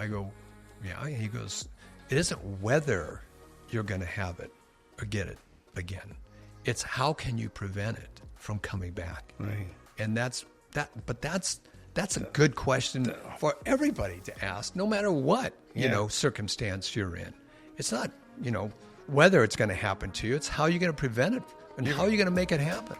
I go, yeah. He goes, it isn't whether you're going to have it or get it again. It's how can you prevent it from coming back? Right. And that's a good question for everybody to ask, no matter what, circumstance you're in. It's not, whether it's going to happen to you. It's how you're going to prevent it and how you're going to make it happen.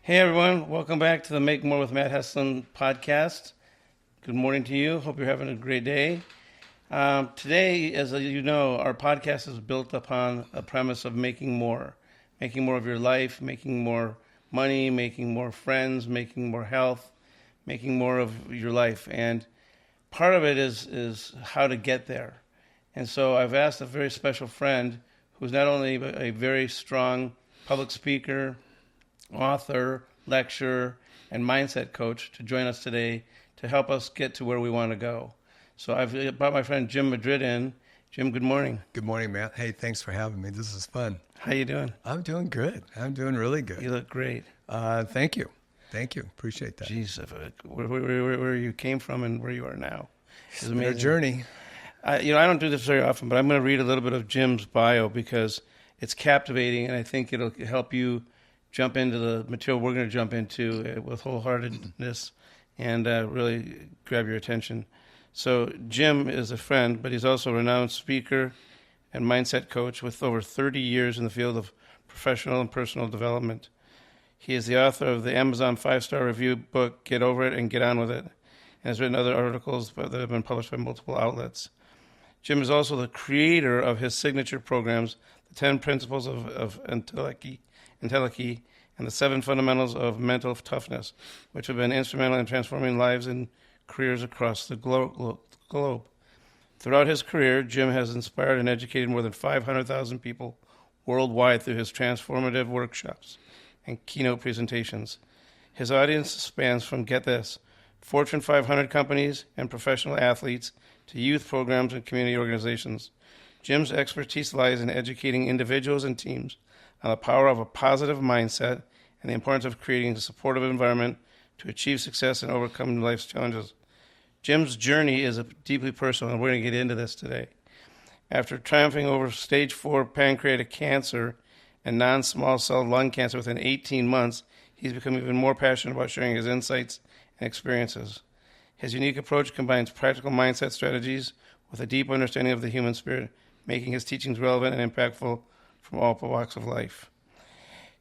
Hey, everyone. Welcome back to the Make More with Matt Heslin podcast. Good morning to you. Hope you're having a great day. Today, as you know, our podcast is built upon a premise of making more of your life, making more money, making more friends, making more health, making more of your life. And part of it is how to get there. And so I've asked a very special friend who's not only a very strong public speaker, author, lecturer, and mindset coach to join us today to help us get to where we want to go. So I've brought my friend Jim Madrid in. Jim, good morning. Good morning, Matt. Hey, thanks for having me. This is fun. How you doing? I'm doing good. I'm doing really good. You look great. Thank you. Appreciate that. Jeez, where you came from and where you are now. It's been a journey. I don't do this very often, but I'm going to read a little bit of Jim's bio because it's captivating, and I think it'll help you jump into the material we're going to jump into with wholeheartedness and really grab your attention. So Jim is a friend, but he's also a renowned speaker and mindset coach with over 30 years in the field of professional and personal development. He is the author of the Amazon 5-star review book, Get Over It and Get On With It, and has written other articles that have been published by multiple outlets. Jim is also the creator of his signature programs, the 10 Principles of Entelechy, and the 7 Fundamentals of Mental Toughness, which have been instrumental in transforming lives and careers across the globe. Throughout his career, Jim has inspired and educated more than 500,000 people worldwide through his transformative workshops and keynote presentations. His audience spans from, get this, Fortune 500 companies and professional athletes to youth programs and community organizations. Jim's expertise lies in educating individuals and teams on the power of a positive mindset and the importance of creating a supportive environment to achieve success and overcome life's challenges. Jim's journey is deeply personal, and we're going to get into this today. After triumphing over stage 4 pancreatic cancer and non-small cell lung cancer within 18 months, he's become even more passionate about sharing his insights and experiences. His unique approach combines practical mindset strategies with a deep understanding of the human spirit, making his teachings relevant and impactful from all walks of life.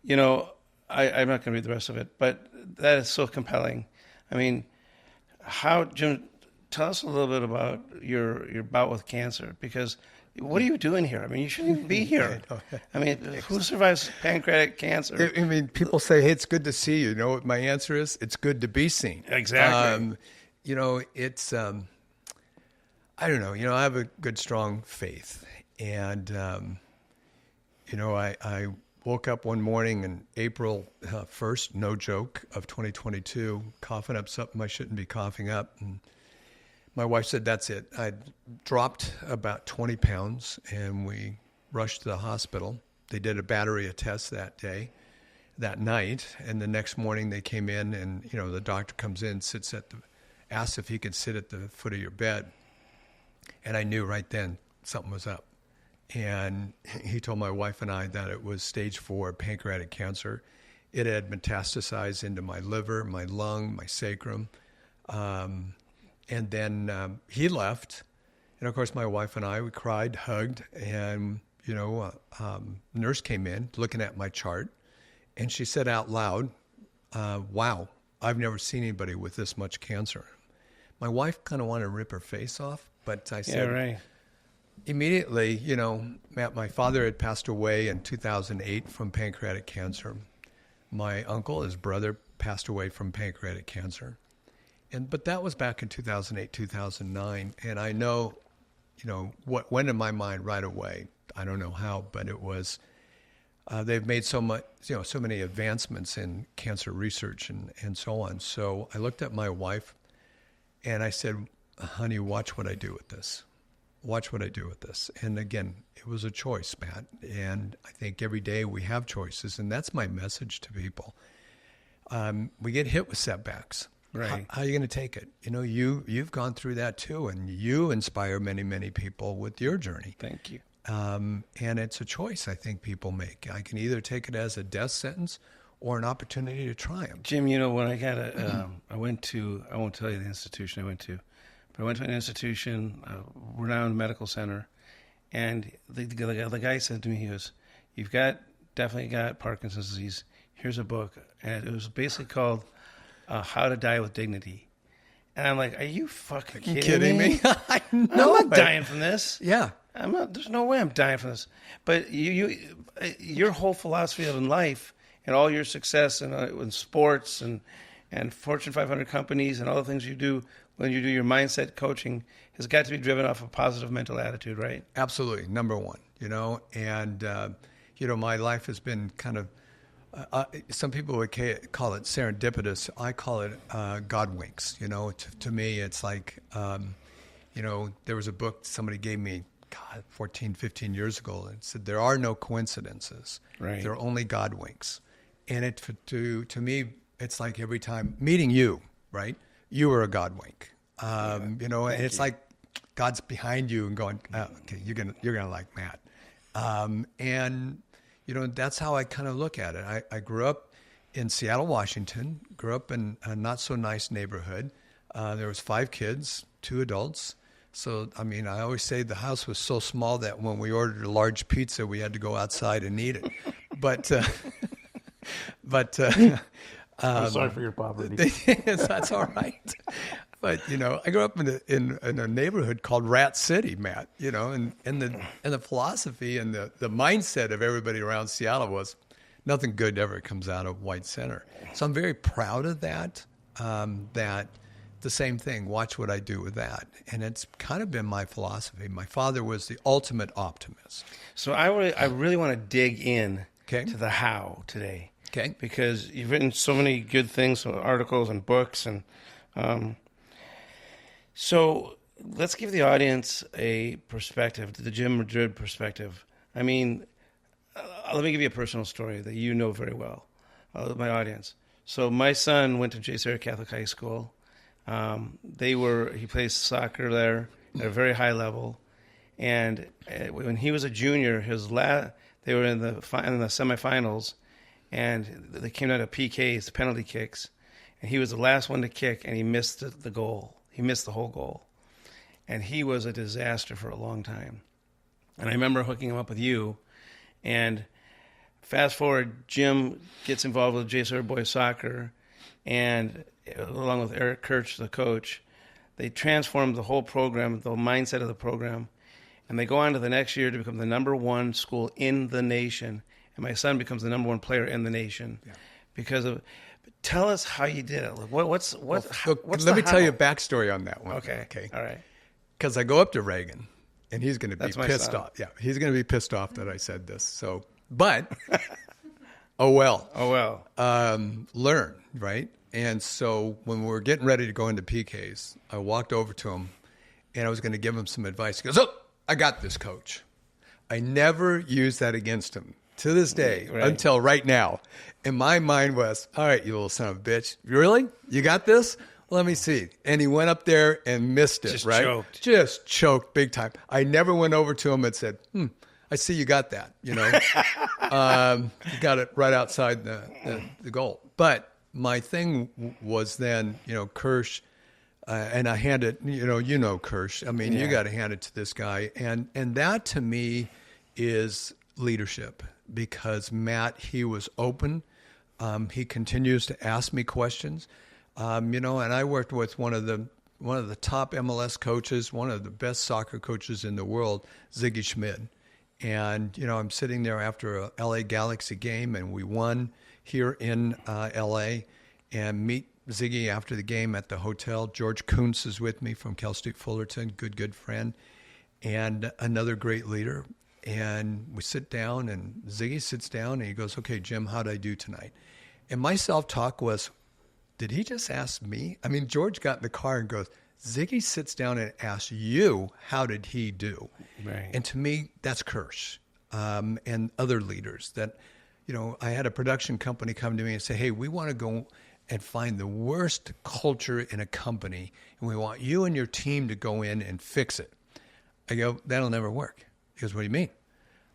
I'm not going to read the rest of it, but that is so compelling. I mean, Jim, tell us a little bit about your bout with cancer, because what are you doing here? I mean, you shouldn't even be here. I mean, who survives pancreatic cancer? I mean, people say, hey, it's good to see you. You know what my answer is? It's good to be seen. Exactly. It's, I don't know. I have a good, strong faith. And, I woke up one morning in April 1st, no joke, of 2022, coughing up something I shouldn't be coughing up. And my wife said, that's it. I dropped about 20 pounds, and we rushed to the hospital. They did a battery of tests that night, and the next morning they came in, and, the doctor comes in, asks if he could sit at the foot of your bed. And I knew right then something was up. And he told my wife and I that it was stage 4 pancreatic cancer. It had metastasized into my liver, my lung, my sacrum. And then he left. And of course, my wife and I, we cried, hugged. And, nurse came in looking at my chart. And she said out loud, wow, I've never seen anybody with this much cancer. My wife kind of wanted to rip her face off, but I said, yeah, right. Immediately, Matt, my father had passed away in 2008 from pancreatic cancer. My uncle, his brother, passed away from pancreatic cancer. But that was back in 2008, 2009. And I know, what went in my mind right away. I don't know how, but it was, they've made so many advancements in cancer research and so on. So I looked at my wife and I said, honey, watch what I do with this. Watch what I do with this. And again, it was a choice, Matt. And I think every day we have choices, and that's my message to people. we get hit with setbacks. Right. How are you going to take it? You've gone through that too, and you inspire many, many people with your journey. Thank you. And it's a choice I think people make. I can either take it as a death sentence or an opportunity to triumph. Jim, when I got I went to, I won't tell you the institution I went to, but I went to an institution, a renowned medical center, and the guy said to me, he goes, "You've definitely got Parkinson's disease. Here's a book." And it was basically called How to Die with Dignity. And I'm like, are you fucking kidding me? I know. I'm not dying from this. Yeah. There's no way I'm dying from this. But your whole philosophy of life and all your success in sports and Fortune 500 companies and all the things you do when you do your mindset coaching has got to be driven off a positive mental attitude, right? Absolutely. Number one, and, my life has been kind of, some people would call it serendipitous. I call it God winks. To me, it's like, there was a book somebody gave me, 14, 15 years ago, and it said, there are no coincidences. Right. There are only God winks. And to me, it's like every time meeting you, right? You were a God wink. And it's like God's behind you and going, oh, okay, you're gonna like Matt. And that's how I kind of look at it. I grew up in Seattle, Washington, grew up in a not so nice neighborhood. There was 5 kids, 2 adults. So, I always say the house was so small that when we ordered a large pizza, we had to go outside and eat it. But I'm sorry for your poverty. That's all right. But I grew up in a neighborhood called Rat City, Matt. And the philosophy and the mindset of everybody around Seattle was nothing good ever comes out of White Center. So I'm very proud of that. That the same thing. Watch what I do with that, and it's kind of been my philosophy. My father was the ultimate optimist. So I really want to dig in Okay. to the how today. Okay. Because you've written so many good things, so articles and books, and so let's give the audience a perspective, the Jim Madrid perspective. Let me give you a personal story that you know very well, my audience. So my son went to J. Sarah Catholic High School. He plays soccer there at a very high level, and when he was a junior, they were in the semifinals, and they came out of PKs, penalty kicks, and he was the last one to kick, and he missed the goal. He missed the whole goal, and he was a disaster for a long time. And I remember hooking him up with you, and fast forward, Jim gets involved with JSR Boys Soccer, and along with Eric Kirch, the coach, they transformed the whole program, the mindset of the program, and they go on to the next year to become the #1 school in the nation. And my son becomes the #1 player in the nation because of. Tell us how you did it. What's let me tell you a backstory on that one. Okay. All right. Because I go up to Reagan, and he's going to be pissed son. off. Yeah, he's going to be pissed off that I said this. So, but oh well. Learn, right? And so when we were getting ready to go into PKs, I walked over to him, and I was going to give him some advice. He goes, "Oh, I got this, coach." I never used that against him to this day until right now. And my mind was, all right, you little son of a bitch. Really? You got this? Let me see. And he went up there and missed it, Just choked big time. I never went over to him and said, I see you got that. You got it right outside the goal. But my thing was then, Kirsch, and I handed, Kirsch. You got to hand it to this guy. And that to me is leadership, because Matt, he was open. He continues to ask me questions. And I worked with one of the top MLS coaches, one of the best soccer coaches in the world, Ziggy Schmid. And, I'm sitting there after a LA Galaxy game, and we won here in LA, and meet Ziggy after the game at the hotel. George Kuntz is with me from Cal State Fullerton, good friend, and another great leader. And we sit down, and Ziggy sits down, and he goes, "Okay, Jim, how'd I do tonight?" And my self-talk was, did he just ask me? George got in the car and goes, Ziggy sits down and asks you, how did he do? Right. And to me, that's Kirsch and other leaders that, I had a production company come to me and say, hey, we want to go and find the worst culture in a company, and we want you and your team to go in and fix it. I go, that'll never work. He goes, what do you mean?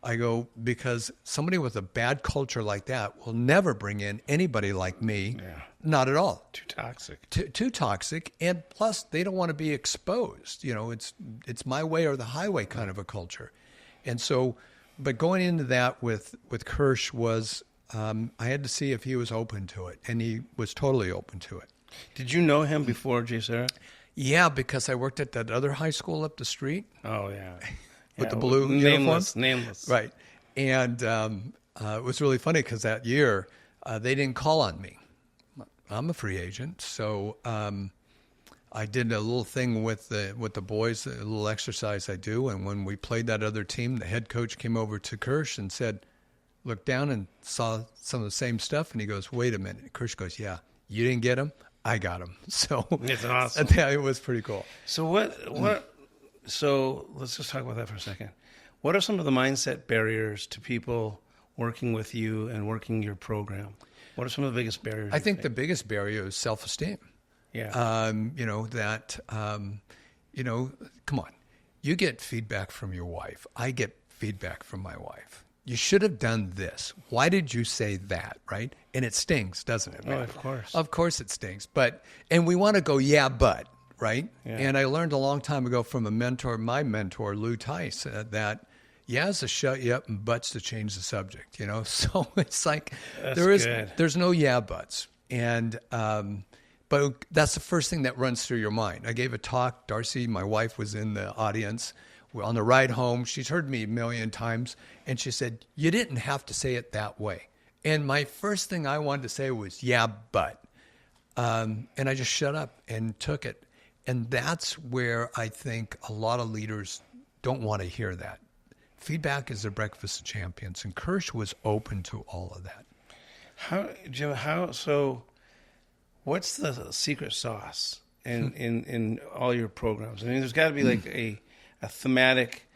I go, because somebody with a bad culture like that will never bring in anybody like me. Yeah. Not at all. Too toxic. Too toxic. And plus, they don't want to be exposed. It's my way or the highway kind of a culture. And so, but going into that with Kirsch was, I had to see if he was open to it. And he was totally open to it. Did you know him before J. Sarah? Yeah, because I worked at that other high school up the street. Oh, yeah. With the blue uniform. Nameless. Right. And it was really funny because that year they didn't call on me. I'm a free agent. So I did a little thing with the boys, a little exercise I do. And when we played that other team, the head coach came over to Kirsch and said, looked down and saw some of the same stuff. And he goes, wait a minute. Kirsch goes, yeah, you didn't get him. I got him. So it's awesome. Yeah, it was pretty cool. So So let's just talk about that for a second. What are some of the mindset barriers to people working with you and working your program? What are some of the biggest barriers? I think the biggest barrier is self-esteem. Yeah. Come on. You get feedback from your wife. I get feedback from my wife. You should have done this. Why did you say that, right? And it stings, doesn't it, man? Oh, of course. Of course it stings. And we want to go, yeah, but. Right? Yeah. And I learned a long time ago from my mentor, Lou Tice, that yeah's to shut you up and buts to change the subject, So it's like there's no yeah buts. And but that's the first thing that runs through your mind. I gave a talk. Darcy, my wife, was in the audience. We're on the ride home. She's heard me a million times. And she said, you didn't have to say it that way. And my first thing I wanted to say was, yeah, but. And I just shut up and took it. And that's where I think a lot of leaders don't want to hear that. Feedback is the breakfast of champions, and Kirsch was open to all of that. Jim, so what's the secret sauce in all your programs? I mean, there's got to be like a thematic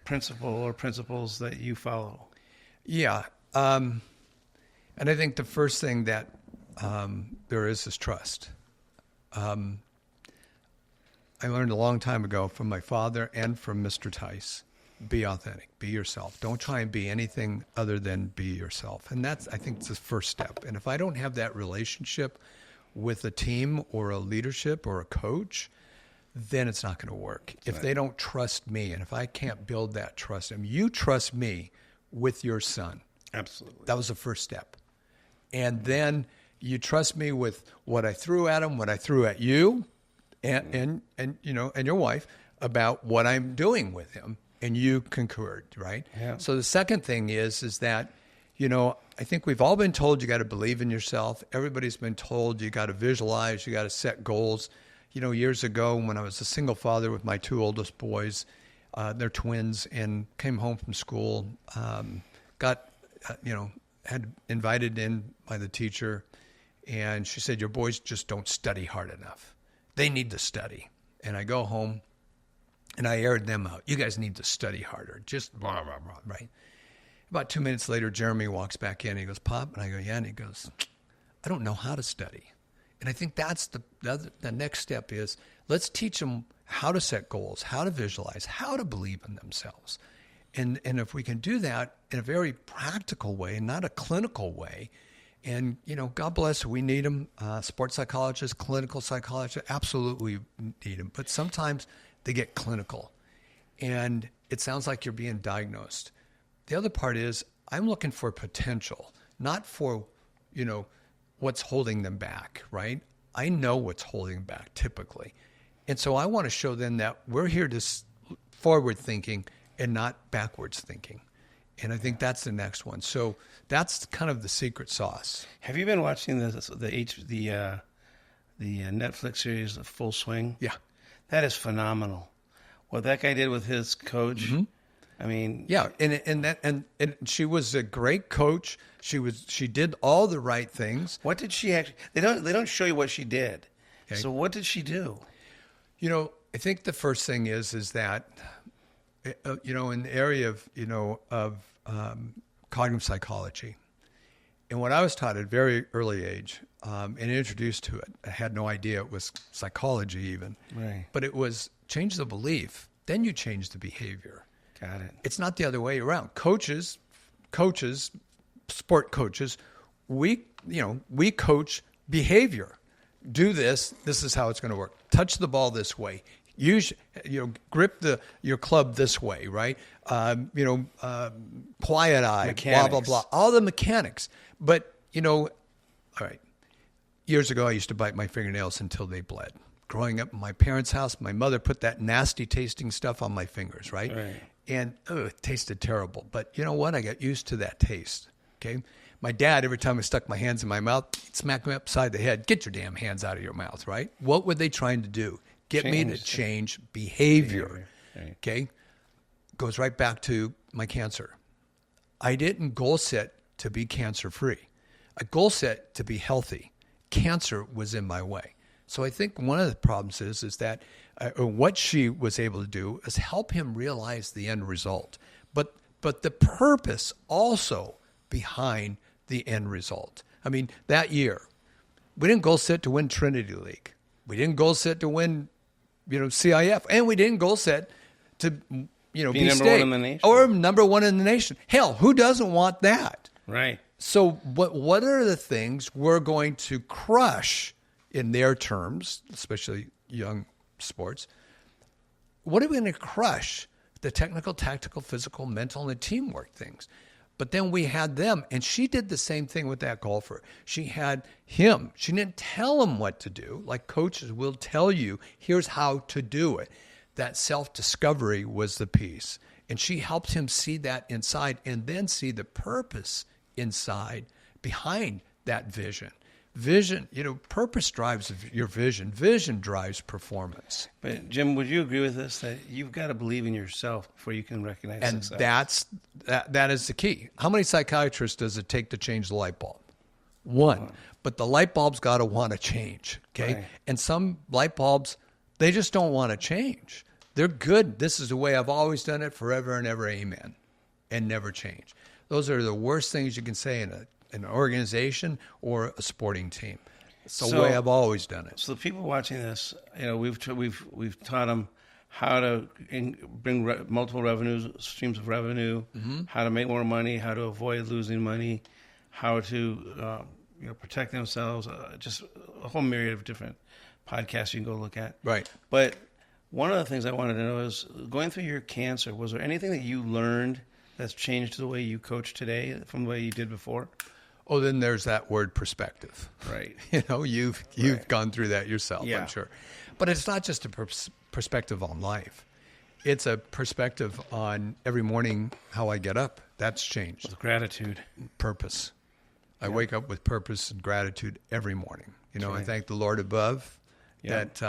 principle or principles that you follow. Yeah. And I think the first thing that there is trust. I learned a long time ago from my father and from Mr. Tice, be authentic, be yourself. Don't try and be anything other than be yourself. And I think it's the first step. And if I don't have that relationship with a team or a leadership or a coach, then it's not going to work. If right. They don't trust me, and if I can't build that trust, you trust me with your son. Absolutely. That was the first step. And then you trust me with what I threw at him, what I threw at you, and your wife about what I'm doing with him, and you concurred, right? Yeah. So the second thing is that, I think we've all been told you got to believe in yourself. Everybody's been told you got to visualize, you got to set goals. Years ago when I was a single father with my two oldest boys, they're twins, and came home from school, had invited in by the teacher, and she said, your boys just don't study hard enough. They need to study. And I go home and I aired them out. You guys need to study harder. Just blah, blah, blah, right? About 2 minutes later, Jeremy walks back in. He goes, Pop? And I go, yeah. And he goes, I don't know how to study. And I think that's the next step is let's teach them how to set goals, how to visualize, how to believe in themselves. And if we can do that in a very practical way, not a clinical way, and, God bless, we need them. Sports psychologists, clinical psychologists, absolutely need them. But sometimes they get clinical, and it sounds like you're being diagnosed. The other part is I'm looking for potential, not for, what's holding them back, right? I know what's holding them back typically. And so I want to show them that we're here to forward thinking and not backwards thinking. And I think that's the next one. So that's kind of the secret sauce. Have you been watching the Netflix series Full Swing? Yeah. That is phenomenal. What that guy did with his coach. Mm-hmm. I mean, yeah, and she was a great coach. She did all the right things. What did she actually? They don't show you what she did. Okay. So what did she do? I think the first thing is that in the area of cognitive psychology. And what I was taught at a very early age and introduced to it, I had no idea it was psychology even. Right. But it was change the belief, then you change the behavior. Got it. It's not the other way around. Coaches, sport coaches, we coach behavior. Do this. This is how it's going to work. Touch the ball this way. Use, grip your club this way, right? Quiet eye, Mechanics. blah, blah, blah. All the mechanics. But, all right. Years ago, I used to bite my fingernails until they bled. Growing up in my parents' house, my mother put that nasty tasting stuff on my fingers, right? And it tasted terrible. But you know what? I got used to that taste, okay? My dad, every time I stuck my hands in my mouth, he'd smack me upside the head. Get your damn hands out of your mouth, right? What were they trying to do? Get me to change behavior. Right. Okay? Goes right back to my cancer. I didn't goal set to be cancer-free. I goal set to be healthy. Cancer was in my way. So I think one of the problems is that what she was able to do is help him realize the end result. But the purpose also behind the end result. I mean, that year, we didn't goal set to win Trinity League. We didn't goal set to win, CIF. And we didn't goal set to, be number state one in the nation. or number one in the nation. Hell, who doesn't want that? Right. So what are the things we're going to crush in their terms, especially young sports? What are we going to crush? The technical, tactical, physical, mental, and the teamwork things. But then we had them, and she did the same thing with that golfer. She had him. She didn't tell him what to do. Like coaches will tell you, here's how to do it. That self-discovery was the piece. And she helped him see that inside and then see the purpose inside behind that vision. Vision, purpose drives your vision. Vision drives performance. But Jim, would you agree with this that you've got to believe in yourself before you can recognize And success? that is the key. How many psychiatrists does it take to change the light bulb? One. But the light bulb's got to want to change, okay? Right. And some light bulbs, they just don't want to change. They're good. This is the way I've always done it forever and ever, amen, and never change. Those are the worst things you can say in an organization or a sporting team. It's the way I've always done it. So the people watching this, we've taught them how to bring multiple streams of revenue, how to make more money, how to avoid losing money, how to protect themselves. Just a whole myriad of different podcasts you can go look at. Right. But one of the things I wanted to know is, going through your cancer, was there anything that you learned that's changed the way you coach today from the way you did before? Oh, then there's that word perspective. Right. You've gone through that yourself, I'm sure. But it's not just a perspective on life. It's a perspective on every morning how I get up. That's changed. With gratitude. Purpose. I wake up with purpose and gratitude every morning. I thank the Lord above that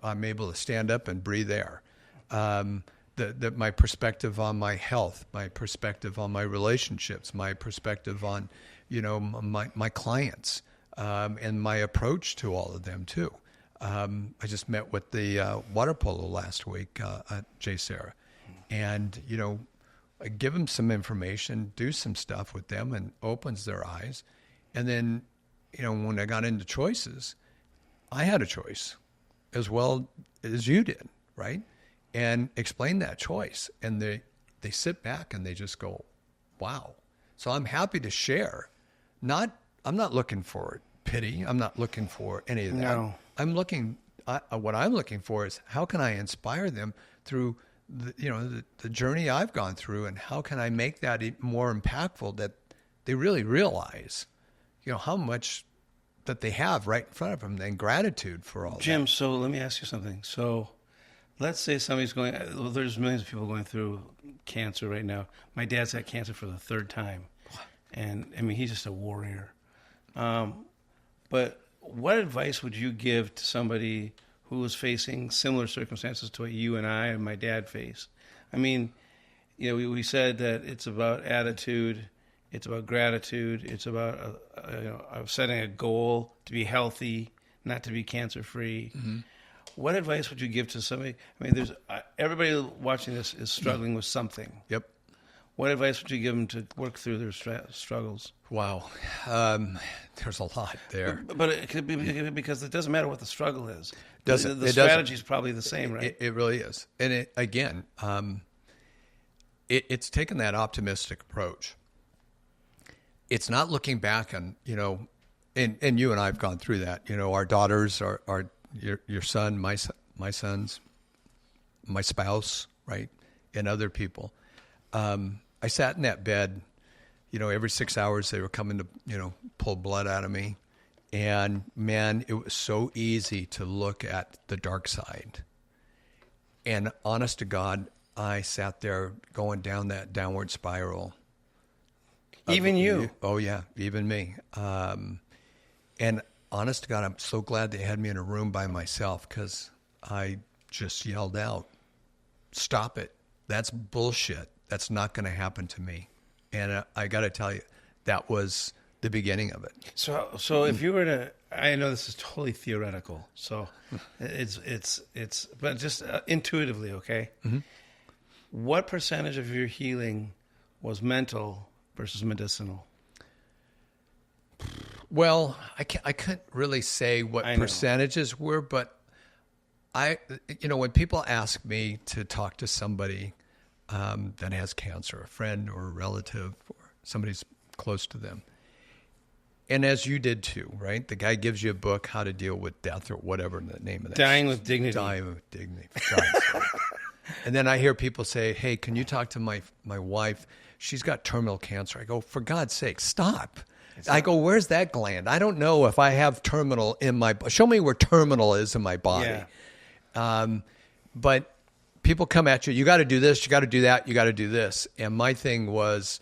I'm able to stand up and breathe air. My perspective on my health, my perspective on my relationships, my perspective on my clients, and my approach to all of them too. I just met with the water polo last week at J. Sarah, and I give them some information, do some stuff with them, and opens their eyes. And then when I got into choices, I had a choice as well as you did, right? And explain that choice, and they sit back and they just go, wow. So I'm happy to share. I'm not looking for pity. I'm not looking for any of that. No. What I'm looking for is, how can I inspire them through the journey I've gone through, and how can I make that more impactful, that they really realize, how much that they have right in front of them, and gratitude for all Jim, that. so let me ask you something. So let's say somebody's there's millions of people going through cancer right now. My dad's got cancer for the third time. And he's just a warrior. But what advice would you give to somebody who was facing similar circumstances to what you and I and my dad face? We said that it's about attitude, it's about gratitude, it's about setting a goal to be healthy, not to be cancer-free. Mm-hmm. What advice would you give to somebody? Everybody watching this is struggling with something. Yep. What advice would you give them to work through their struggles? Wow. There's a lot there. But it could be because it doesn't matter what the struggle is. The It strategy is probably the same, right? It really is. And it's taken that optimistic approach. It's not looking back on, and you and I have gone through that. Our daughters are your son, my sons, my spouse, right, and other people. I sat in that bed, every 6 hours they were coming to, pull blood out of me. And man, it was so easy to look at the dark side. And honest to God, I sat there going down that downward spiral. Even you? Oh yeah, even me. And honest to God, I'm so glad they had me in a room by myself, because I just yelled out, "Stop it. That's bullshit. That's not going to happen to me." And I got to tell you, that was the beginning of it. So if you were to, I know this is totally theoretical, so it's but just intuitively, okay? Mm-hmm. What percentage of your healing was mental versus medicinal? Well, I couldn't really say what percentages were, but when people ask me to talk to somebody that has cancer, a friend or a relative or somebody's close to them, and as you did too, right? The guy gives you a book, How to Deal with Death, or whatever the name of that. Dying with Dignity. Dying with Dignity. And then I hear people say, "Hey, can you talk to my wife? She's got terminal cancer." I go, "For God's sake, stop." I go, "Where's that gland? I don't know if I have terminal in my body. Show me where terminal is in my body." Yeah. But people come at you, "You got to do this, you got to do that, you got to do this." And my thing was,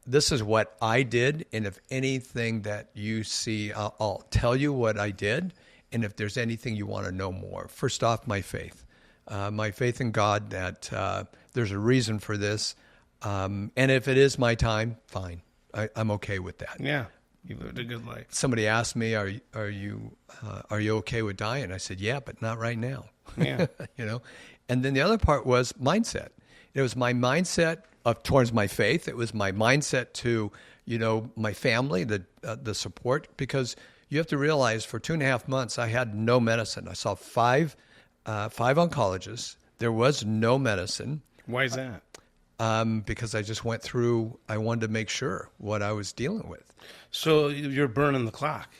this is what I did. And if anything that you see, I'll tell you what I did. And if there's anything you want to know more, first off, my faith in God, that there's a reason for this. And if it is my time, fine. I'm okay with that. Yeah. You lived a good life. Somebody asked me, are you okay with dying? I said, yeah, but not right now. Yeah. And then the other part was mindset. It was my mindset towards my faith. It was my mindset to, my family, the support, because you have to realize for 2.5 months, I had no medicine. I saw five oncologists. There was no medicine. Why is that? Because I just went through, I wanted to make sure what I was dealing with. So you're burning the clock.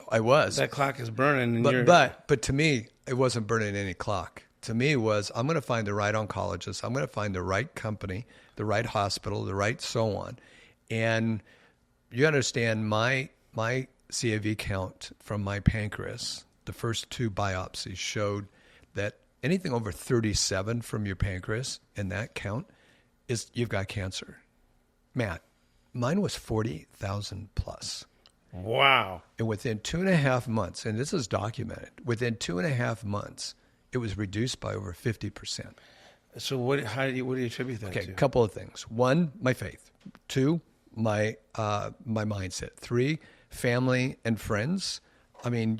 I was. That clock is burning. And but to me, it wasn't burning any clock. To me, it was, I'm going to find the right oncologist. I'm going to find the right company, the right hospital, the right so on. And you understand, my CAV count from my pancreas, the first 2 biopsies showed that anything over 37 from your pancreas in that count is you've got cancer. Matt, mine was 40,000 plus. Wow. And within 2.5 months, and this is documented, within 2.5 months, it was reduced by over 50%. So what do you attribute that to? Okay, a couple of things. 1, my faith. 2, my mindset. 3, family and friends. I mean,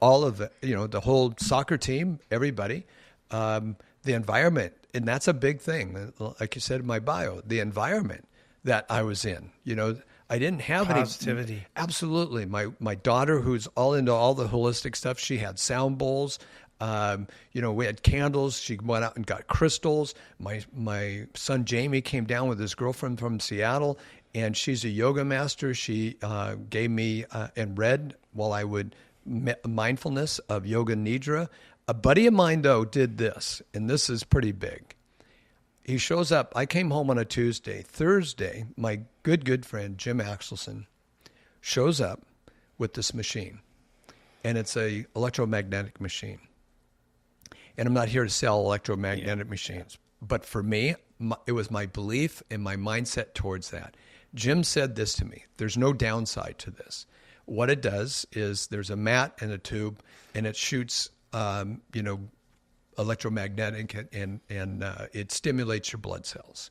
all of the whole soccer team, everybody, the environment. And that's a big thing. Like you said in my bio, the environment that I was in, I didn't have positivity. Absolutely. My daughter, who's all into all the holistic stuff, she had sound bowls. We had candles. She went out and got crystals. My son Jamie came down with his girlfriend from Seattle, and she's a yoga master. She gave me and read while I would mindfulness of Yoga Nidra. A buddy of mine, though, did this, and this is pretty big. He shows up. I came home on a Tuesday. Thursday, my good friend, Jim Heslin, shows up with this machine, and it's a electromagnetic machine. And I'm not here to sell electromagnetic machines, but for me, it was my belief and my mindset towards that. Jim said this to me: there's no downside to this. What it does is there's a mat and a tube, and it shoots electromagnetic, and it stimulates your blood cells.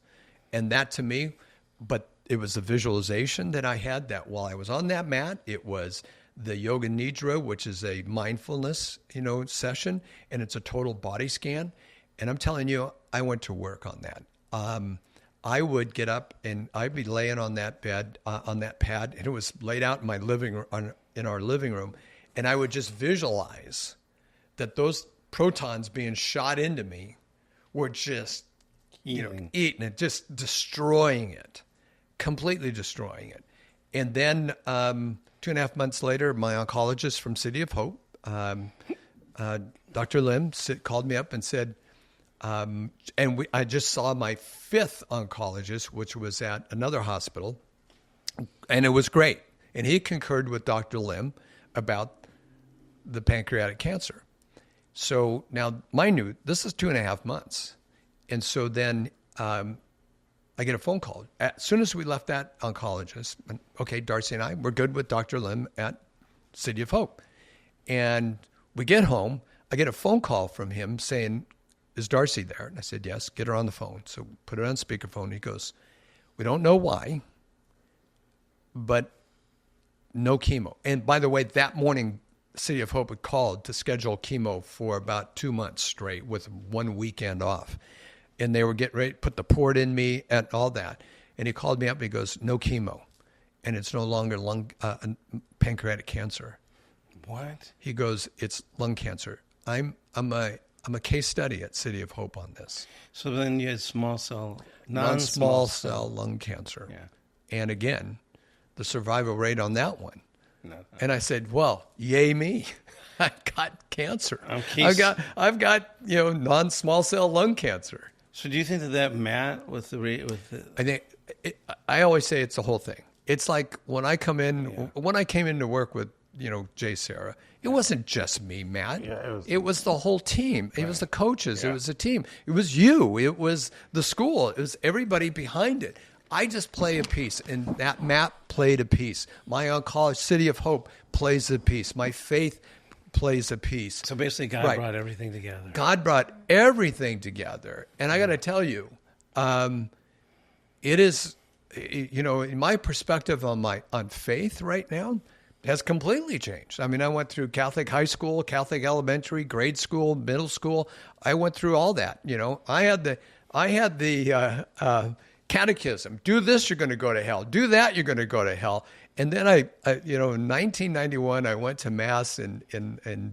And that to me, but it was a visualization that I had that while I was on that mat, it was the Yoga Nidra, which is a mindfulness, session, and it's a total body scan. And I'm telling you, I went to work on that. I would get up and I'd be laying on that bed, on that pad, and it was laid out in my in our living room, and I would just visualize that those protons being shot into me were just, eating it, just destroying it, completely destroying it. And then 2.5 months later, my oncologist from City of Hope, Dr. Lim, called me up and said, I just saw my 5th oncologist, which was at another hospital, and it was great. And he concurred with Dr. Lim about the pancreatic cancer. So now, mind you, this is 2.5 months. And so then I get a phone call. As soon as we left that oncologist, okay, Darcy and I, we're good with Dr. Lim at City of Hope. And we get home, I get a phone call from him saying, is Darcy there? And I said, yes, get her on the phone. So put it on speakerphone. He goes, we don't know why, but no chemo. And by the way, that morning, City of Hope had called to schedule chemo for about 2 months straight with 1 weekend off. And they were getting ready to put the port in me and all that. And he called me up and he goes, no chemo. And it's no longer pancreatic cancer. What? He goes, it's lung cancer. I'm a case study at City of Hope on this. So then you had non-small cell lung cancer. Yeah. And again, the survival rate on that one. No. And I said, well, yay me. I got cancer. I've got non-small cell lung cancer. So do you think that Matt with the I think I always say it's the whole thing. It's like when I came into work with Jay Sarah, it wasn't just me, Matt. Yeah, it was the whole team. Right. It was the coaches. Yeah. It was the team. It was you. It was the school. It was everybody behind it. I just play a piece, and that Matt played a piece. My oncology, City of Hope, plays a piece. My faith plays a piece. So basically, God brought everything together. God brought everything together, and I got to tell you, it is, in my perspective on faith right now, has completely changed. I mean, I went through Catholic high school, Catholic elementary, grade school, middle school. I went through all that. I had the catechism. Do this, you're going to go to hell. Do that, you're going to go to hell. And then in 1991, I went to Mass in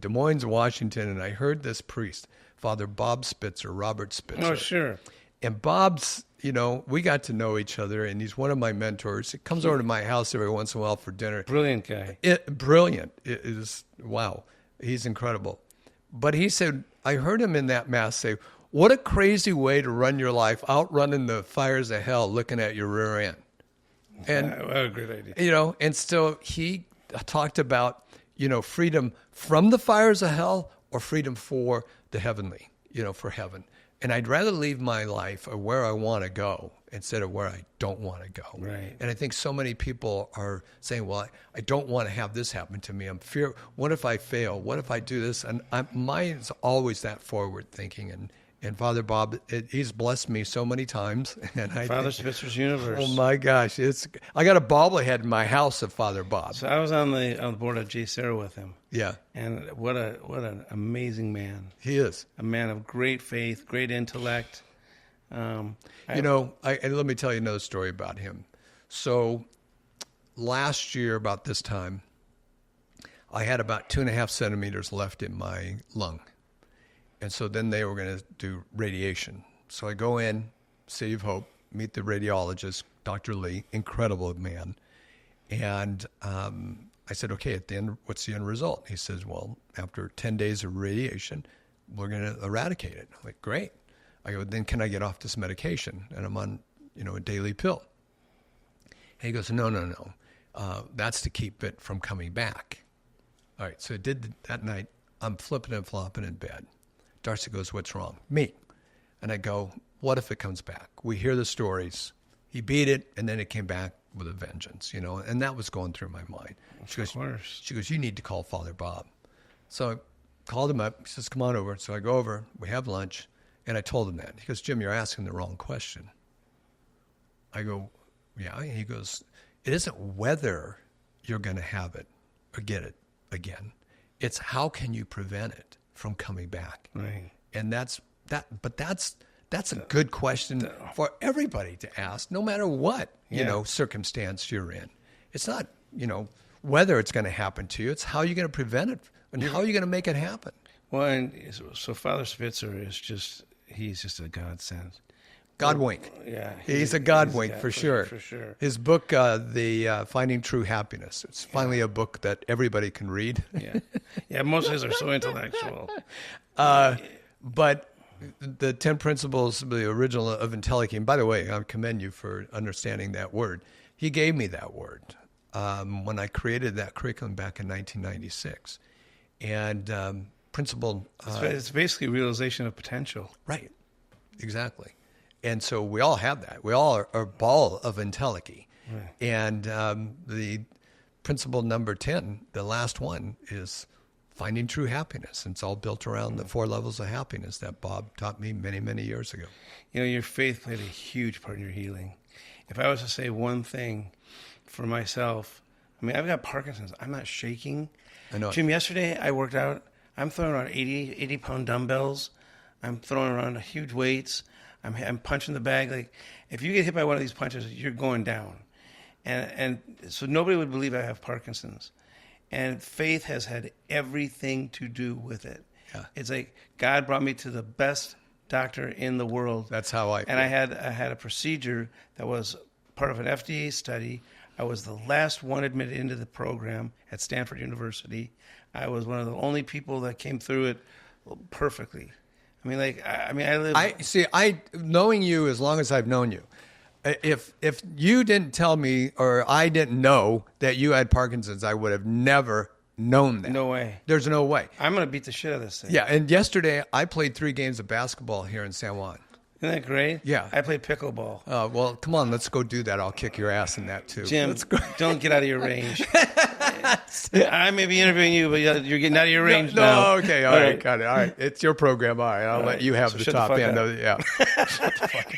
Des Moines, Washington, and I heard this priest, Father Bob Spitzer, Robert Spitzer. Oh, sure. And Bob's, we got to know each other, and he's one of my mentors. He comes over to my house every once in a while for dinner. Brilliant guy. Brilliant. It is, wow. He's incredible. But he said, I heard him in that Mass say, what a crazy way to run your life, outrunning the fires of hell, looking at your rear end. And what a great idea. And so he talked about, freedom from the fires of hell or freedom for the heavenly, for heaven. And I'd rather leave my life where I want to go instead of where I don't want to go. Right. And I think so many people are saying, well, I don't want to have this happen to me. I'm fear. What if I fail? What if I do this? And mine's always that forward thinking. And Father Bob, he's blessed me so many times. And Father Spitzer's universe. Oh my gosh, I got a bobblehead in my house of Father Bob. So I was on the board of Jay Sarah with him. Yeah. And what an amazing man. He is a man of great faith, great intellect. And let me tell you another story about him. So last year, about this time, I had about 2.5 centimeters left in my lung. And so then they were going to do radiation. So I go in, City of Hope, meet the radiologist, Dr. Lee, incredible man. And I said, okay, at the end, what's the end result? He says, well, after 10 days of radiation, we're going to eradicate it. I'm like, great. I go, then can I get off this medication? And I'm on, a daily pill. And he goes, no. That's to keep it from coming back. All right, so I did that night. I'm flipping and flopping in bed. Darcy goes, what's wrong? Me. And I go, what if it comes back? We hear the stories. He beat it, and then it came back with a vengeance, and that was going through my mind. She goes, you need to call Father Bob. So I called him up. He says, come on over. So I go over. We have lunch, and I told him that. He goes, Jim, you're asking the wrong question. I go, yeah. He goes, it isn't whether you're going to have it or get it again. It's how can you prevent it from coming back. Right. And that's That's a good question for everybody to ask, no matter what, circumstance you're in. It's not, whether it's going to happen to you. It's how you're going to prevent it and how you're going to make it happen. Well, and so Father Spitzer he's just a godsend. God wink. Yeah. He's a God wink for sure. For sure. His book, the Finding True Happiness, it's finally a book that everybody can read. Yeah, most of his are so intellectual. But the 10 principles, the original of Intellicum, and by the way, I commend you for understanding that word. He gave me that word when I created that curriculum back in 1996. And principle... it's basically realization of potential. Right, exactly. And so we all have that. We all are a ball of Intellicum. Right. And the principle number 10, the last one, is finding true happiness. And it's all built around the 4 levels of happiness that Bob taught me many, many years ago. Your faith played a huge part in your healing. If I was to say one thing for myself, I've got Parkinson's. I'm not shaking. I know. Jim, yesterday I worked out. I'm throwing around 80-pound dumbbells. I'm throwing around huge weights. I'm punching the bag. Like, if you get hit by one of these punches, you're going down. And so nobody would believe I have Parkinson's. And faith has had everything to do with it. Yeah. It's like God brought me to the best doctor in the world. That's how I feel. And I had a procedure that was part of an FDA study. I was the last one admitted into the program at Stanford University. I was one of the only people that came through it perfectly. I live. Knowing you as long as I've known you, if you didn't tell me or I didn't know that you had Parkinson's, I would have never known that. No way. There's no way. I'm going to beat the shit out of this thing. Yeah, and yesterday I played 3 games of basketball here in San Juan. Isn't that great? Yeah. I play pickleball. Well, come on, let's go do that. I'll kick your ass in that too. Jim, don't get out of your range. I may be interviewing you, but you're getting out of your range now. No, okay, all right, got it. All right, it's your program. All right, I'll let you have the top end. Yeah. Shut the fuck up.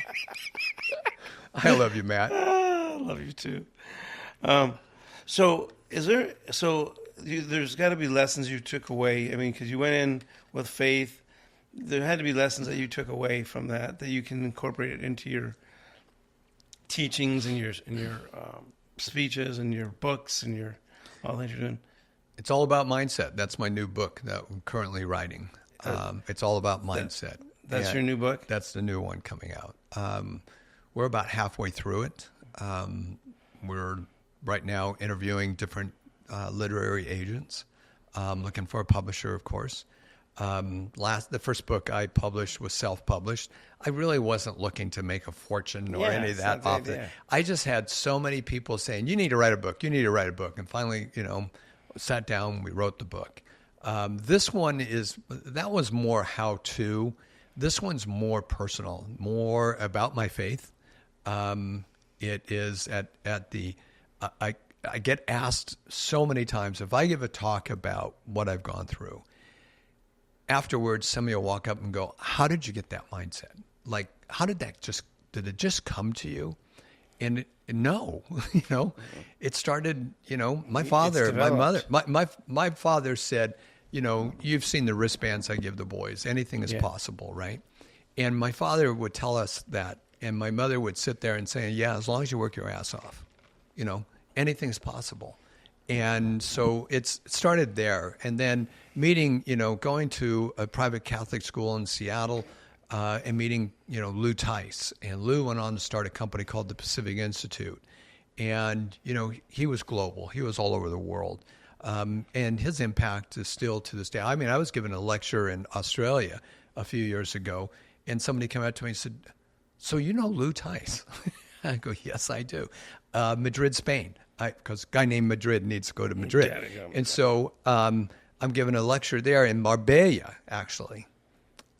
I love you, Matt. I love you too. There's got to be lessons you took away. Because you went in with faith. There had to be lessons that you took away from that you can incorporate it into your teachings and your speeches and your books and your all that you're doing. It's all about mindset. That's my new book that I'm currently writing. It's all about mindset. That's your new book? That's the new one coming out. We're about halfway through it. We're right now interviewing different literary agents, looking for a publisher, of course. The first book I published was self-published. I really wasn't looking to make a fortune or any of that off it. I just had so many people saying, you need to write a book, you need to write a book. And finally, sat down, we wrote the book. This one that was more how-to. This one's more personal, more about my faith. It is I get asked so many times, if I give a talk about what I've gone through, afterwards, somebody will walk up and go, how did you get that mindset? Like, how did it just come to you? And no, it started, my father, my mother, my father said, you've seen the wristbands I give the boys. Anything is possible, right? And my father would tell us that. And my mother would sit there and say, yeah, as long as you work your ass off, anything's possible. And so it started there. And then meeting, going to a private Catholic school in Seattle and meeting, Lou Tice. And Lou went on to start a company called the Pacific Institute. And, he was global. He was all over the world. And his impact is still to this day. I was given a lecture in Australia a few years ago, and somebody came out to me and said, so you know Lou Tice? I go, yes, I do. Madrid, Spain. Because a guy named Madrid needs to go to Madrid. And so I'm giving a lecture there in Marbella, actually.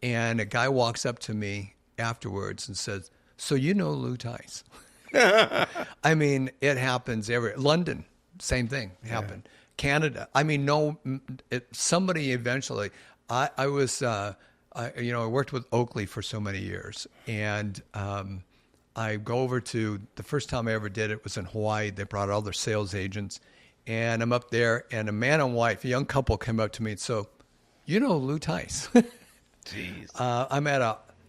And a guy walks up to me afterwards and says, so you know Lou Tice? It happens London, same thing happened. Yeah. Canada. Somebody eventually, I worked with Oakley for so many years. And I go over to, the first time I ever did it was in Hawaii. They brought all their sales agents. And I'm up there, and a man and wife, a young couple, came up to me and so, you know Lou Tice? Jeez. I'm at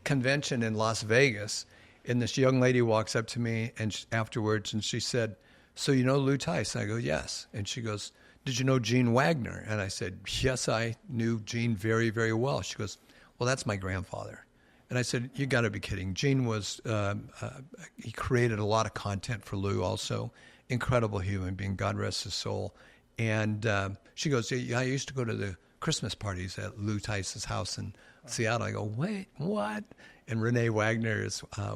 convention in Las Vegas, and this young lady walks up to me and afterwards, and she said, "So you know Lou Tice?" I go, "Yes." And she goes, "Did you know Gene Wagner?" And I said, "Yes, I knew Gene very, very well." She goes, "Well, that's my grandfather." And I said, "You got to be kidding." Gene was, he created a lot of content for Lou also. Incredible human being, God rest his soul. And she goes, "Yeah, I used to go to the Christmas parties at Lou Tice's house in Seattle." I go, "Wait, what?" And Renee Wagner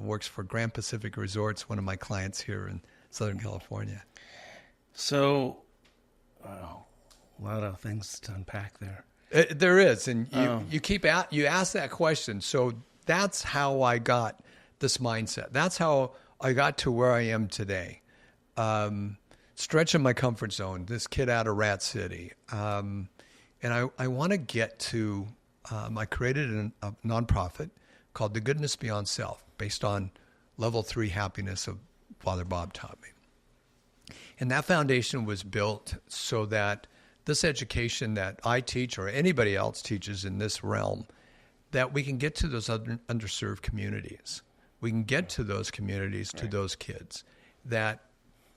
works for Grand Pacific Resorts, one of my clients here in Southern California. So, wow, a lot of things to unpack there. There is, and you ask that question. So that's how I got this mindset. That's how I got to where I am today. Stretching my comfort zone. This kid out of Rat City, and I want to get to. I created a nonprofit called The Goodness Beyond Self, based on level 3 happiness of Father Bob taught me. And that foundation was built so that this education that I teach or anybody else teaches in this realm, that we can get to those underserved communities. We can get to those communities, to those kids that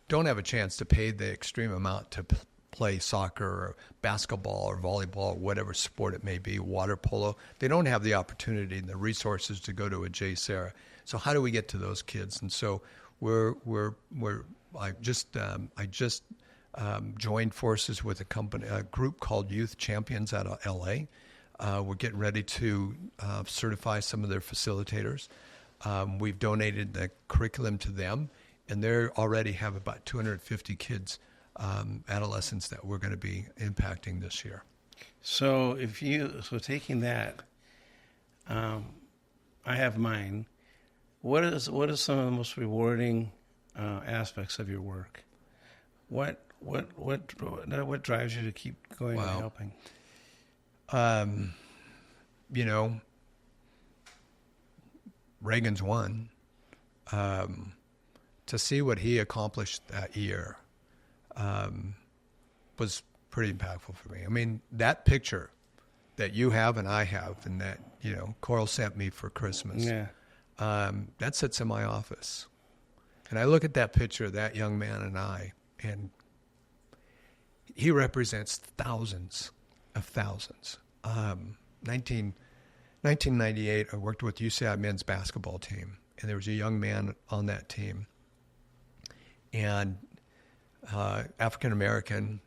don't have a chance to pay the extreme amount to play soccer or basketball or volleyball or whatever sport it may be, water polo. They don't have the opportunity and the resources to go to a J. Sarah. So how do we get to those kids? And so I just joined forces with a group called Youth Champions out of LA. We're getting ready to certify some of their facilitators. We've donated the curriculum to them, and they already have about 250 kids, adolescents that we're going to be impacting this year. So taking that, I have mine. What is some of the most rewarding aspects of your work? What drives you to keep going and helping? Reagan's one. To see what he accomplished that year was pretty impactful for me. I mean, that picture that you have and I have, and that Coral sent me for Christmas. Yeah. That sits in my office, and I look at that picture of that young man and I, and he represents thousands of thousands. 1998, I worked with UCI men's basketball team, and there was a young man on that team, and African American,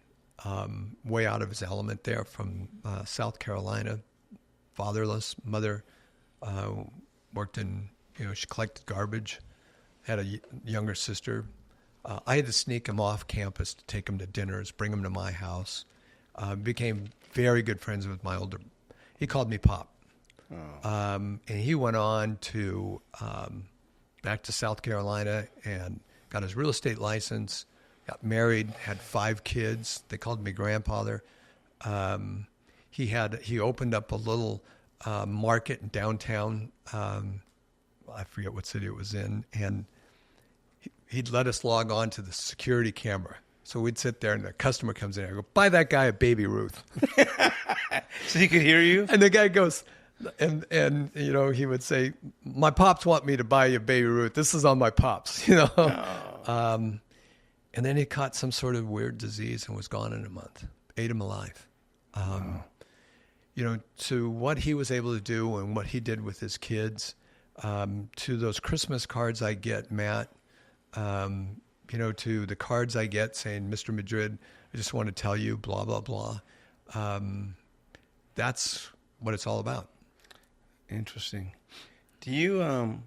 way out of his element there, from South Carolina, fatherless, mother worked in, she collected garbage, had a younger sister. I had to sneak him off campus to take him to dinners, bring him to my house. Became very good friends with my older. He called me Pop. And he went on to back to South Carolina and got his real estate license, got married, had 5 kids. They called me grandfather. He opened up a little market in downtown. I forget what city it was in, and he'd let us log on to the security camera. So we'd sit there, and the customer comes in. I go, "Buy that guy a Baby Ruth." So he could hear you? And the guy goes, and he would say, "My pops want me to buy you a Baby Ruth. This is on my pops," Oh. And then he caught some sort of weird disease and was gone in a month. Ate him alive. To what he was able to do and what he did with his kids, to those Christmas cards I get, Matt, to the cards I get saying, "Mr. Madrid, I just want to tell you, blah, blah, blah." That's what it's all about. Interesting. Do you,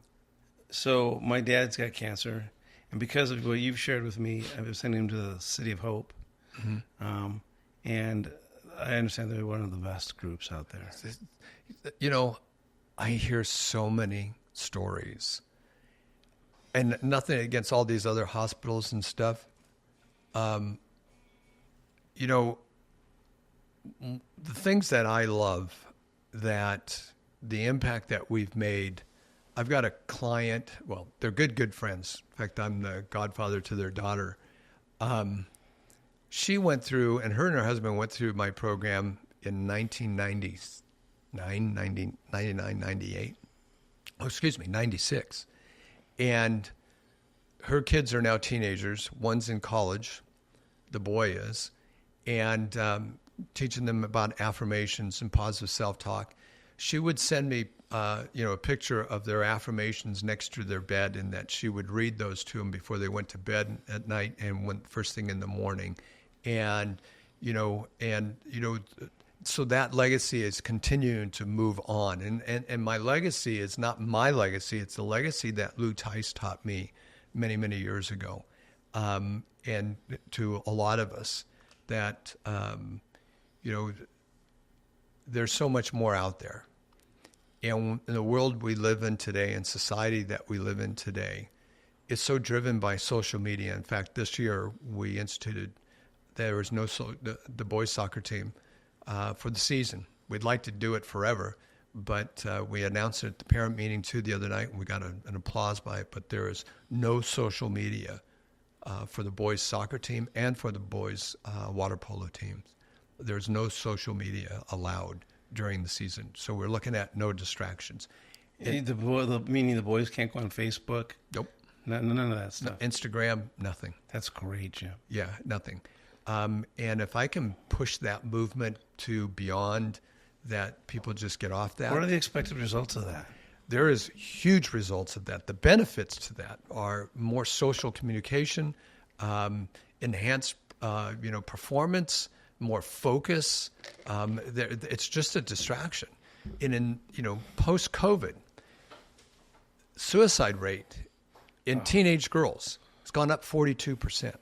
so my dad's got cancer, and because of what you've shared with me, I've been sending him to the City of Hope. Mm-hmm. And I understand they're one of the best groups out there. I hear so many stories, and nothing against all these other hospitals and stuff. The things that I love, that the impact that we've made. I've got a client, well, they're good friends. In fact, I'm the godfather to their daughter. She went through, and her husband went through my program in 1999, 98. 96. And her kids are now teenagers. One's in college, the boy is, and teaching them about affirmations and positive self-talk. She would send me, a picture of their affirmations next to their bed, and that she would read those to them before they went to bed at night and first thing in the morning. And, so that legacy is continuing to move on. And my legacy is not my legacy. It's the legacy that Lou Tice taught me many, many years ago. And to a lot of us that, there's so much more out there. And in the world we live in today and society that we live in today, it's so driven by social media. In fact, this year we instituted, there was the boys soccer team for the season. We'd like to do it forever, but we announced it at the parent meeting too the other night, and we got an applause by it. But there is no social media for the boys soccer team and for the boys water polo teams. There's no social media allowed during the season. So we're looking at no distractions. Meaning the boys can't go on Facebook? Nope. None of that stuff. No, Instagram, nothing. That's great, Jim. Yeah, nothing. And if I can push that movement to beyond that, people just get off that. What are the expected results of that? There is huge results of that. The benefits to that are more social communication, enhanced, performance, more focus. It's just a distraction. In post-COVID, suicide rate in teenage girls has gone up 42%.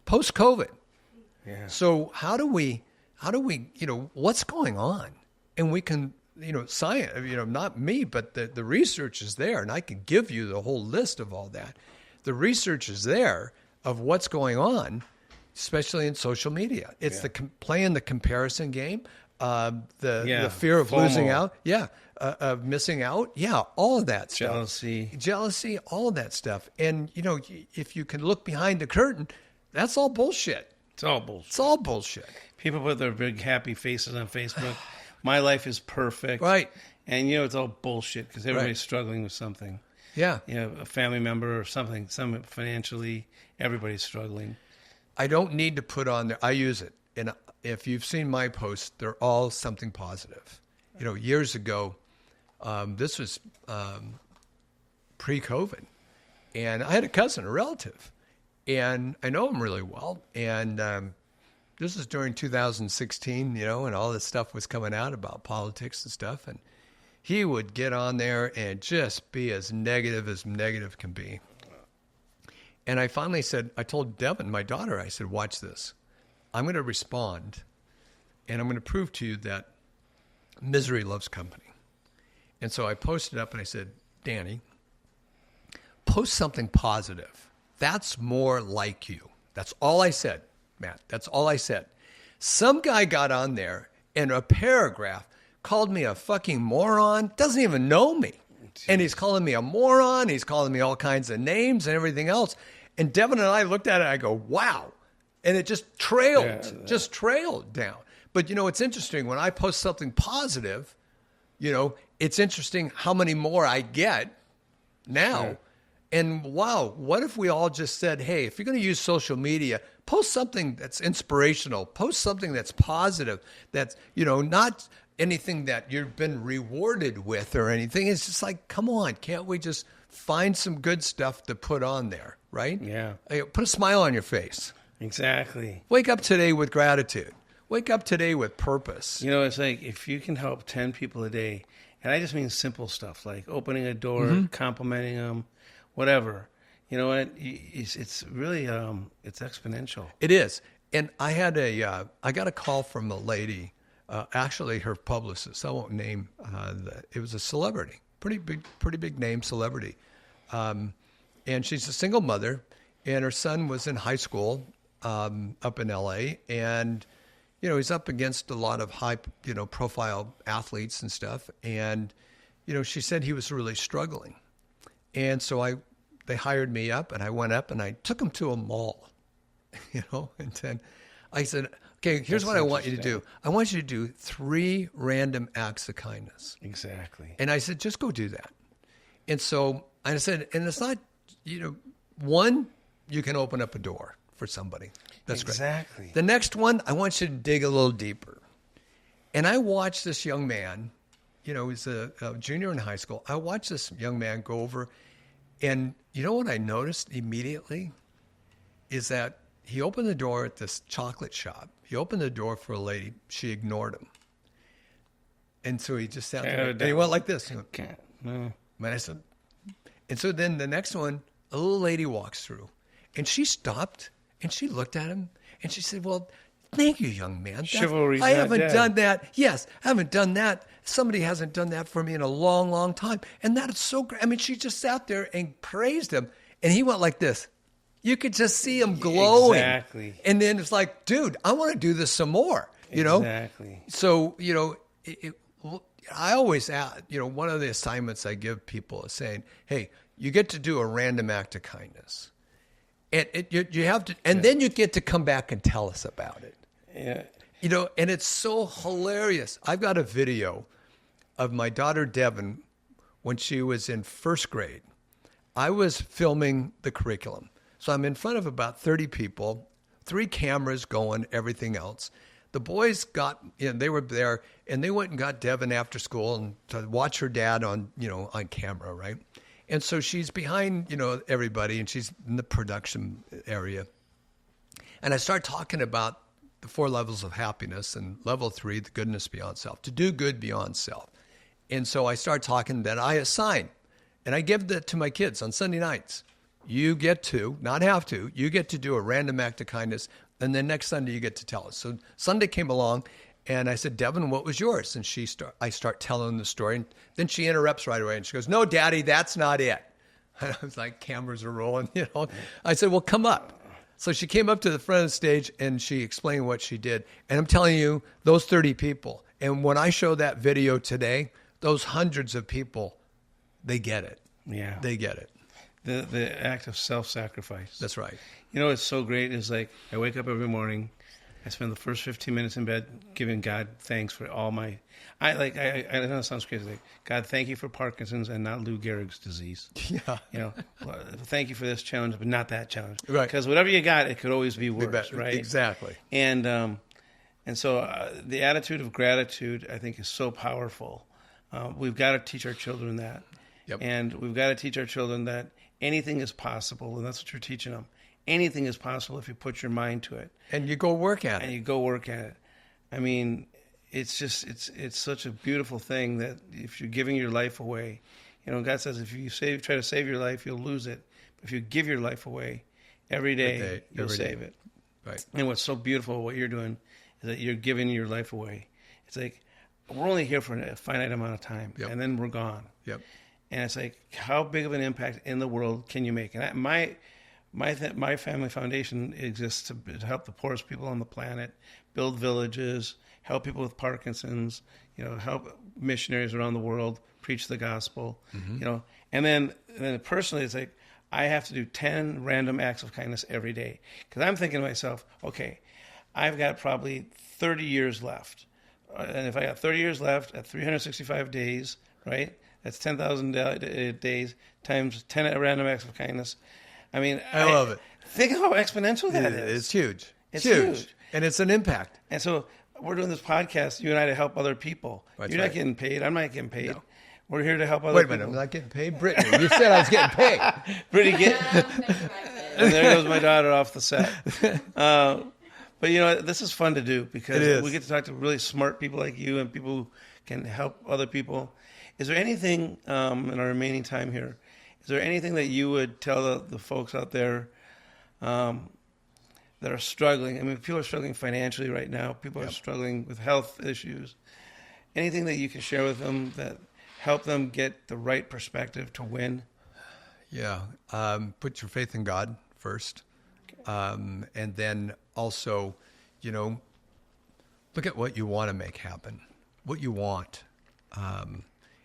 Post-COVID. Yeah. So how do we, what's going on? And we can, science, not me, but the research is there, and I can give you the whole list of all that. The research is there of what's going on, especially in social media. It's playing the comparison game, the fear of FOMO. losing out, of missing out, all of that stuff. Jealousy, all of that stuff. And, if you can look behind the curtain, that's all bullshit. It's all bullshit. It's all bullshit. People put their big happy faces on Facebook. My life is perfect. Right. And, it's all bullshit because everybody's struggling with something. Yeah. A family member or something, some financially, everybody's struggling. I don't need to put on there. I use it. And if you've seen my posts, they're all something positive. Years ago, this was pre-COVID. And I had a cousin, a relative. And I know him really well. And this was during 2016, and all this stuff was coming out about politics and stuff. And he would get on there and just be as negative can be. And I finally said, I told Devin, my daughter, I said, watch this. I'm going to respond, and I'm going to prove to you that misery loves company. And so I posted up and I said, Danny, post something positive. That's more like you. That's all I said, Matt. That's all I said. Some guy got on there in a paragraph, called me a fucking moron, doesn't even know me. Jeez. And he's calling me a moron. He's calling me all kinds of names and everything else. And Devin and I looked at it, I go, wow. And it just trailed down. But, it's interesting. When I post something positive, it's interesting how many more I get now. Sure. And wow, what if we all just said, hey, if you're going to use social media, post something that's inspirational, post something that's positive, that's, not anything that you've been rewarded with or anything. It's just like, come on, can't we just find some good stuff to put on there, right? Yeah. Put a smile on your face. Exactly. Wake up today with gratitude. Wake up today with purpose. It's like if you can help 10 people a day, and I just mean simple stuff like opening a door, complimenting them, whatever. You know what? It's really it's exponential. It is. And I had I got a call from a lady, actually her publicist. I won't name. It was a celebrity, pretty big name celebrity, and she's a single mother, and her son was in high school up in L.A. and he's up against a lot of high profile athletes and stuff, and she said he was really struggling, and so they hired me up, and I went up and I took him to a mall, and then I said, okay, here's what I want you to do. I want you to do 3 random acts of kindness. Exactly. And I said, just go do that. And so I said, and it's not, one, you can open up a door for somebody. That's great. Exactly. The next one, I want you to dig a little deeper. And I watched this young man, he's a junior in high school. I watched this young man go over, and you know what I noticed immediately is that he opened the door at this chocolate shop. He opened the door for a lady. She ignored him. And so he just sat there, and he went like this. And I said, and so then the next one, a little lady walks through, and she stopped, and she looked at him, and she said, well, thank you, young man. Chivalry's I not haven't dead. done that. Yes, I haven't done that. Somebody hasn't done that for me in a long, long time. And that is so great. I mean, she just sat there and praised him, and he went like this. You could just see him glowing. Exactly. And then it's like, dude, I want to do this some more, Exactly. So, I always add, one of the assignments I give people is saying, hey, you get to do a random act of kindness. And you have to, and then you get to come back and tell us about it. Yeah. And it's so hilarious. I've got a video of my daughter, Devin, when she was in first grade. I was filming the curriculum. So I'm in front of about 30 people, 3 cameras going, everything else. The boys they were there, and they went and got Devin after school and to watch her dad on camera, right? And so she's behind, everybody, and she's in the production area. And I start talking about the 4 levels of happiness, and level 3, the goodness beyond self, to do good beyond self. And so I start talking that I assign, and I give that to my kids on Sunday nights. You get to, not have to, you get to do a random act of kindness, and then next Sunday you get to tell us. So Sunday came along, and I said, Devin, what was yours? And I start telling the story, and then she interrupts right away, and she goes, no, Daddy, that's not it. And I was like, cameras are rolling, I said, well, come up. So she came up to the front of the stage, and she explained what she did. And I'm telling you, those 30 people, and when I show that video today, those hundreds of people, they get it. Yeah. They get it. The act of self-sacrifice. That's right. What's so great is like I wake up every morning, I spend the first 15 minutes in bed giving God thanks for all my. I know it sounds crazy. Like, God, thank you for Parkinson's and not Lou Gehrig's disease. Yeah. Thank you for this challenge, but not that challenge. Right. Because whatever you got, it could always be worse. Right. Exactly. And so the attitude of gratitude, I think, is so powerful. We've got to teach our children that. Yep. And we've got to teach our children that anything is possible, and that's what you're teaching them. Anything is possible if you put your mind to it. And you go work at it. I mean, it's just, it's such a beautiful thing that if you're giving your life away, God says if you try to save your life, you'll lose it. But if you give your life away every day, you'll save it. Right. And what's so beautiful, what you're doing, is that you're giving your life away. It's like, we're only here for a finite amount of time, and then we're gone. Yep. And it's like, how big of an impact in the world can you make? And my family foundation exists to help the poorest people on the planet, build villages, help people with Parkinson's, help missionaries around the world preach the gospel, And then personally, it's like I have to do 10 random acts of kindness every day because I'm thinking to myself, okay, I've got probably 30 years left, and if I got 30 years left at 365 days, right? That's 10,000 days times 10 random acts of kindness. I mean, I love it. Think how exponential that is. It's huge. It's huge. And it's an impact. And so we're doing this podcast, you and I, to help other people. That's You're right. not getting paid. I'm not getting paid. No. We're here to help other Wait a people. minute, I'm not getting paid? Brittany, you said I was getting paid. Brittany, and there goes my daughter off the set. But, this is fun to do because we get to talk to really smart people like you and people who can help other people. Is there anything, in our remaining time here, is there anything that you would tell the folks out there that are struggling? I mean, people are struggling financially right now. People are struggling with health issues. Anything that you can share with them that help them get the right perspective to win? Yeah. Put your faith in God first. And then also, look at what you want to make happen, what you want.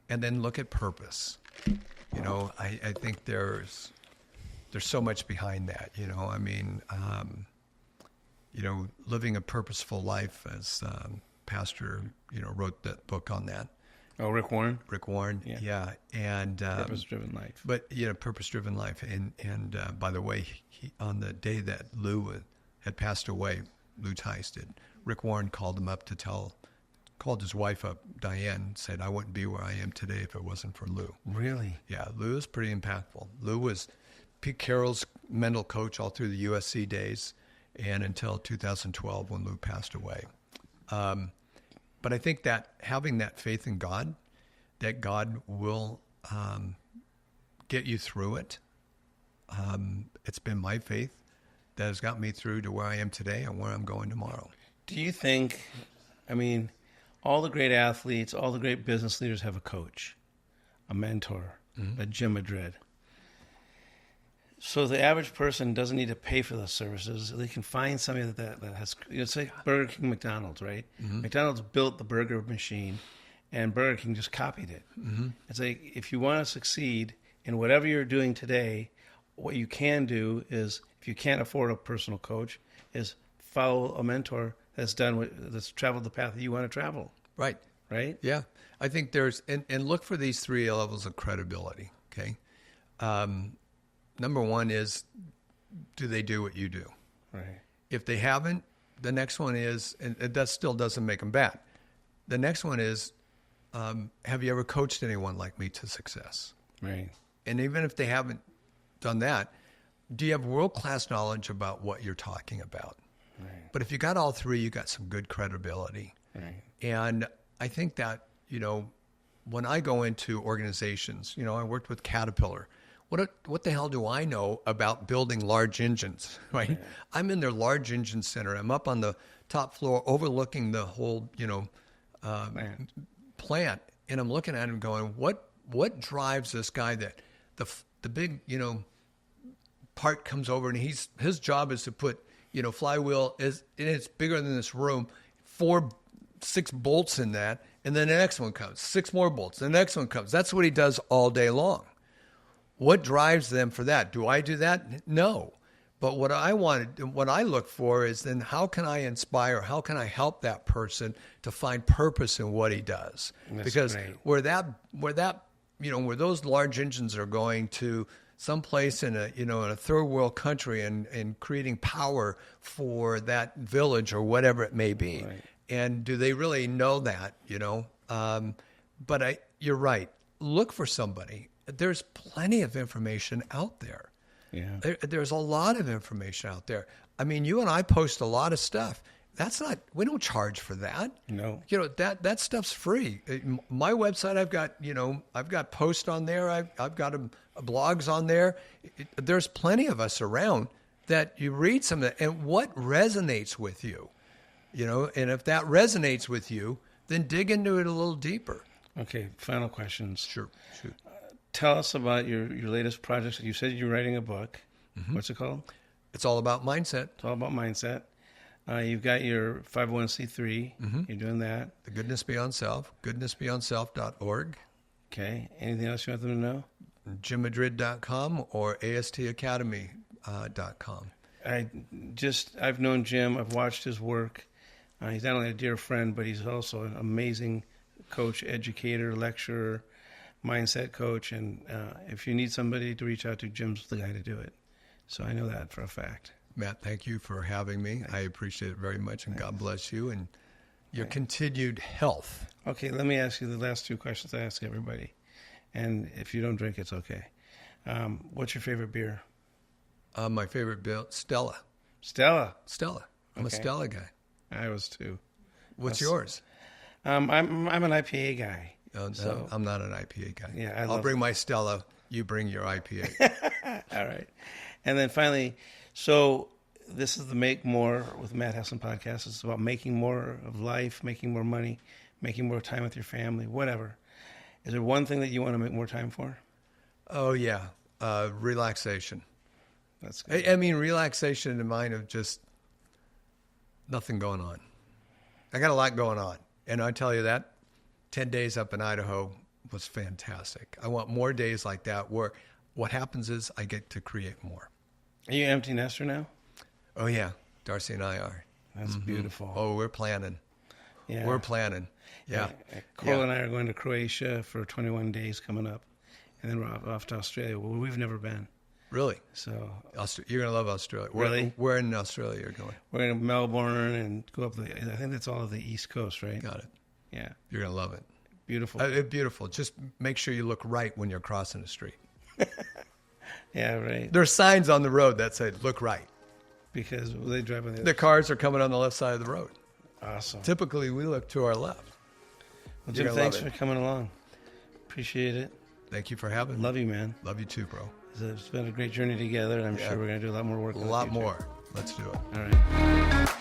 And then look at purpose. I think there's so much behind that. I mean, living a purposeful life, as Pastor, wrote that book on that. Oh, Rick Warren? Rick Warren, yeah. And Purpose-driven life. But purpose-driven life. And by the way, on the day that Lou had passed away, Lou Tice did, Rick Warren called him up called his wife up, Diane, said, I wouldn't be where I am today if it wasn't for Lou. Really? Yeah, Lou was pretty impactful. Lou was Pete Carroll's mental coach all through the USC days and until 2012 when Lou passed away. But I think that having that faith in God, that God will get you through it. It's been my faith that has got me through to where I am today and where I'm going tomorrow. Do you think, all the great athletes, all the great business leaders have a coach, a mentor, a Jim Madrid. So the average person doesn't need to pay for those services. They can find somebody that has, say Burger King, McDonald's, right? Mm-hmm. McDonald's built the burger machine and Burger King just copied it. Mm-hmm. It's like, if you want to succeed in whatever you're doing today, what you can do is, if you can't afford a personal coach, is follow a mentor that's traveled the path that you want to travel. Right. Right? Yeah. I think there's, and look for these three levels of credibility, okay? Number one is, do they do what you do? Right. If they haven't, the next one is, and that still doesn't make them bad. The next one is, have you ever coached anyone like me to success? Right. And even if they haven't done that, do you have world-class knowledge about what you're talking about? Right. But if you got all three, you got some good credibility. Right. And I think that, when I go into organizations, I worked with Caterpillar. What the hell do I know about building large engines, right? Yeah. I'm in their large engine center. I'm up on the top floor overlooking the whole, plant. And I'm looking at him going, what drives this guy that the big, part comes over and his job is to put, flywheel and it's bigger than this room, 6 bolts in that. And then the next one comes, 6 more bolts. The next one comes. That's what he does all day long. What drives them for that? Do I do that? No. But what I look for is then how can I inspire? How can I help that person to find purpose in what he does? That's because great. where those large engines are going to someplace in a third world country and creating power for that village or whatever it may be. Right. And do they really know that? But you're right. Look for somebody. There's plenty of information out there. Yeah. There's a lot of information out there. You and I post a lot of stuff. We don't charge for that. No. That stuff's free. My website, I've got posts on there. I've got blogs on there. There's plenty of us around that you read some of that. And what resonates with you, and if that resonates with you, then dig into it a little deeper. Okay. Final questions. Sure. Shoot. Tell us about your latest projects. You said you're writing a book. Mm-hmm. What's it called? It's all about mindset. It's all about mindset. You've got your 501c3. Mm-hmm. You're doing that. The Goodness Beyond Self, goodnessbeyondself.org. Okay. Anything else you want them to know? JimMadrid.com or ASTacademy.com. I've known Jim. I've watched his work. He's not only a dear friend, but he's also an amazing coach, educator, lecturer, mindset coach. And if you need somebody to reach out to, Jim's the guy to do it. So I know that for a fact. Matt, thank you for having me. I appreciate it very much, and God bless you and your continued health. Okay, let me ask you the last 2 questions I ask everybody. And if you don't drink, it's okay. What's your favorite beer? My favorite beer, Stella. Stella? Stella. I'm a Stella guy. I was too. What's yours? I'm an IPA guy. So I'm not an IPA guy. Yeah, I'll bring my Stella. You bring your IPA. All right. And then finally, so this is the Make More with Matt Heslin podcast. It's about making more of life, making more money, making more time with your family, whatever. Is there one thing that you want to make more time for? Oh, yeah. Relaxation. That's good. Relaxation in the mind of just nothing going on. I got a lot going on. And I tell you that 10 days up in Idaho was fantastic. I want more days like that where what happens is I get to create more. Are you an empty nester now? Oh, yeah. Darcy and I are. That's beautiful. Oh, we're planning. Yeah. We're planning. Yeah. Cole and I are going to Croatia for 21 days coming up, and then we're off to Australia. Well, we've never been. Really? So You're going to love Australia. Really? Where in Australia you're going? we're going to Melbourne and go up I think that's all of the East Coast, right? Got it. Yeah. You're going to love it. Beautiful. Beautiful. Just make sure you look right when you're crossing the street. Yeah, right. There's signs on the road that say, look right. Because they drive on The cars are coming on the left side of the road. Awesome. Typically, we look to our left. Well, Jim, thanks for coming along. Appreciate it. Thank you for having me. Love you, man. Love you too, bro. It's been a great journey together, and I'm sure we're going to do a lot more work. A lot more. Let's do it. All right.